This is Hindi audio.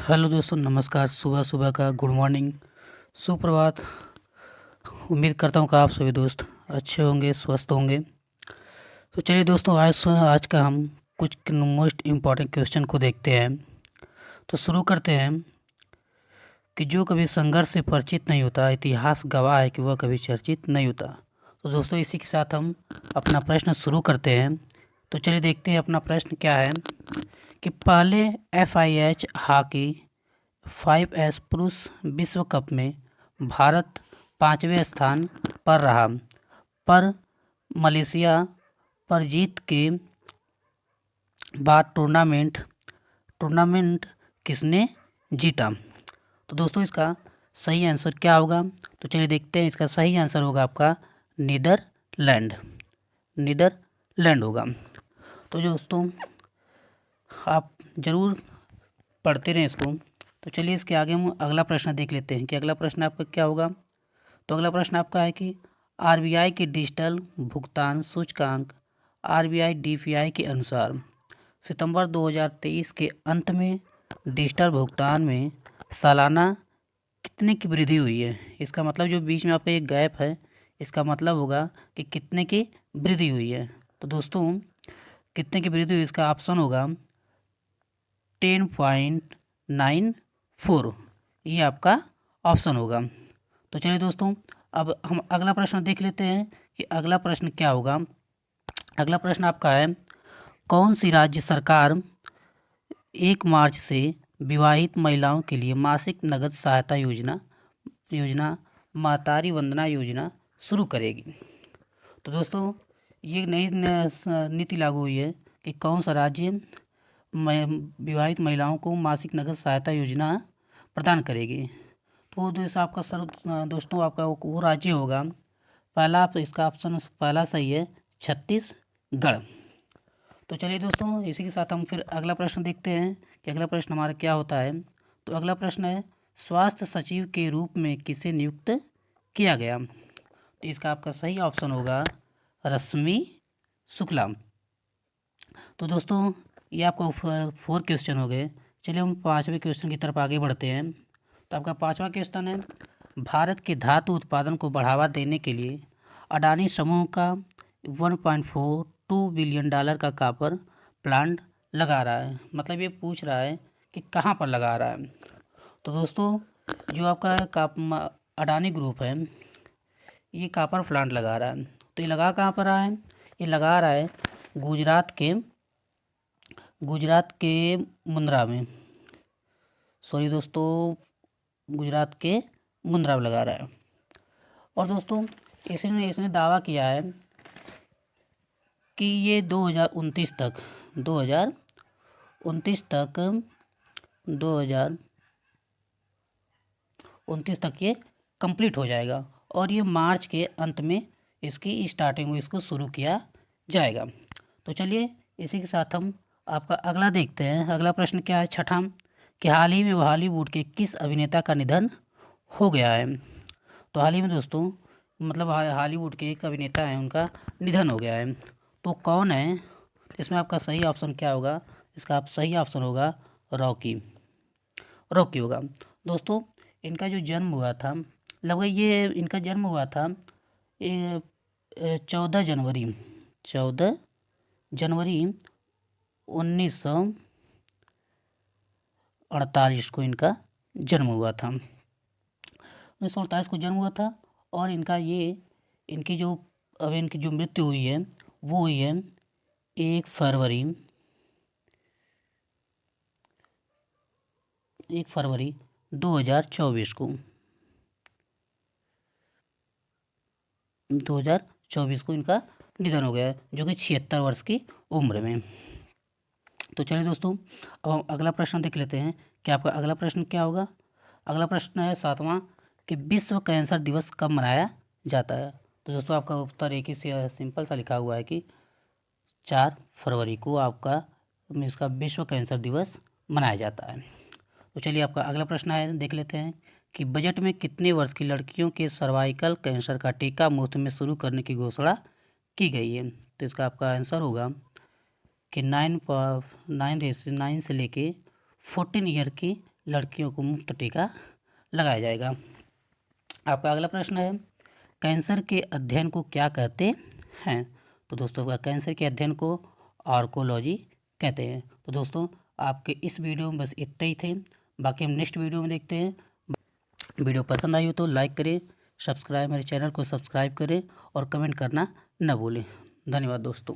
हेलो दोस्तों, नमस्कार। सुबह सुबह का गुड मॉर्निंग, सुप्रभात। उम्मीद करता हूँ कि आप सभी दोस्त अच्छे होंगे, स्वस्थ होंगे। तो चलिए दोस्तों, आज का हम कुछ मोस्ट इम्पॉर्टेंट क्वेश्चन को देखते हैं। तो शुरू करते हैं कि जो कभी संघर्ष से परिचित नहीं होता, इतिहास गवाह है कि वह कभी चर्चित नहीं होता। तो दोस्तों, इसी के साथ हम अपना प्रश्न शुरू करते हैं। तो चलिए देखते हैं अपना प्रश्न क्या है कि पहले FIH हॉकी 5S पुरुष विश्व कप में भारत 5वें स्थान पर रहा, पर मलेशिया पर जीत के बाद टूर्नामेंट किसने जीता। तो दोस्तों, इसका सही आंसर क्या होगा? तो चलिए देखते हैं। इसका सही आंसर होगा आपका नीदरलैंड होगा। तो दोस्तों, आप ज़रूर पढ़ते रहें इसको। तो चलिए इसके आगे हम अगला प्रश्न देख लेते हैं कि अगला प्रश्न आपका क्या होगा। तो अगला प्रश्न आपका है कि RBI के डिजिटल भुगतान सूचकांक RBI DPI के अनुसार सितंबर 2023 के अंत में डिजिटल भुगतान में सालाना कितने की वृद्धि हुई है। इसका मतलब जो बीच में आपका एक गैप है, इसका मतलब होगा कि कितने की वृद्धि हुई है। तो दोस्तों, कितने की वृद्धि हुई, इसका ऑप्शन होगा 10.94। ये आपका ऑप्शन होगा। तो चलिए दोस्तों, अब हम अगला प्रश्न देख लेते हैं कि अगला प्रश्न क्या होगा। अगला प्रश्न आपका है, कौन सी राज्य सरकार 1 मार्च से विवाहित महिलाओं के लिए मासिक नगद सहायता योजना मातारी वंदना योजना शुरू करेगी। तो दोस्तों, ये नई नीति लागू हुई है कि कौन सा राज्य विवाहित महिलाओं को मासिक नगद सहायता योजना प्रदान करेगी। तो जैसा आपका दोस्तों, आपका वो राज्य होगा, पहला इसका ऑप्शन पहला सही है, छत्तीसगढ़। तो चलिए दोस्तों, इसी के साथ हम फिर अगला प्रश्न देखते हैं कि अगला प्रश्न हमारा क्या होता है। तो अगला प्रश्न है, स्वास्थ्य सचिव के रूप में किसे नियुक्त किया गया। तो इसका आपका सही ऑप्शन होगा रश्मि शुक्ला। तो दोस्तों, ये आपका 4 क्वेश्चन हो गए। चलिए हम 5वें क्वेश्चन की तरफ आगे बढ़ते हैं। तो आपका 5वां क्वेश्चन है, भारत के धातु उत्पादन को बढ़ावा देने के लिए अडानी समूह का $1.42 बिलियन का कॉपर प्लांट लगा रहा है। मतलब ये पूछ रहा है कि कहाँ पर लगा रहा है। तो दोस्तों, जो आपका अडानी ग्रुप है, ये कॉपर प्लांट लगा रहा है। तो ये लगा कहाँ पर रहा है? ये लगा रहा है गुजरात के मुंद्रा में। सॉरी दोस्तों, गुजरात के मुंद्रा में लगा रहा है। और दोस्तों, इसने दावा किया है कि ये 2029 तक 2029 तक ये कंप्लीट हो जाएगा और ये मार्च के अंत में इसकी स्टार्टिंग में इसको शुरू किया जाएगा। तो चलिए इसी के साथ हम आपका अगला देखते हैं। अगला प्रश्न क्या है, छठा, कि हाल ही में हॉलीवुड के किस अभिनेता का निधन हो गया है। तो हाल ही में दोस्तों, मतलब हॉलीवुड के एक अभिनेता हैं, उनका निधन हो गया है। तो कौन है? इसमें आपका सही ऑप्शन क्या होगा? इसका आप सही ऑप्शन होगा रॉकी होगा। दोस्तों, इनका जो जन्म हुआ था, लगभग ये इनका जन्म हुआ था 14 जनवरी 1948 को इनका जन्म हुआ था। 1948 को जन्म हुआ था। और इनकी जो मृत्यु हुई है वो हुई है 1 फरवरी 2024 को 2024 को इनका निधन हो गया है, जो कि 76 वर्ष की उम्र में। तो चलिए दोस्तों, अब हम अगला प्रश्न देख लेते हैं कि आपका अगला प्रश्न क्या होगा। अगला प्रश्न है 7वां, कि विश्व कैंसर दिवस कब मनाया जाता है। तो दोस्तों, आपका उत्तर एक ही सिंपल सा लिखा हुआ है कि 4 फरवरी को आपका इसका विश्व कैंसर दिवस मनाया जाता है। तो चलिए आपका अगला प्रश्न है, देख लेते हैं कि बजट में कितने वर्ष की लड़कियों के सर्वाइकल कैंसर का टीका मुफ्त में शुरू करने की घोषणा की गई है। तो इसका आपका आंसर होगा कि 9 से लेके 14 ईयर की लड़कियों को मुफ्त टीका लगाया जाएगा। आपका अगला प्रश्न है, कैंसर के अध्ययन को क्या कहते हैं? तो दोस्तों कैंसर के अध्ययन को ऑन्कोलॉजी कहते हैं। तो दोस्तों आपके इस वीडियो में बस इतना ही थे, बाकी हम नेक्स्ट वीडियो में देखते हैं। वीडियो पसंद आई हो तो लाइक करें, मेरे चैनल को सब्सक्राइब करें और कमेंट करना न भूलें। धन्यवाद दोस्तों।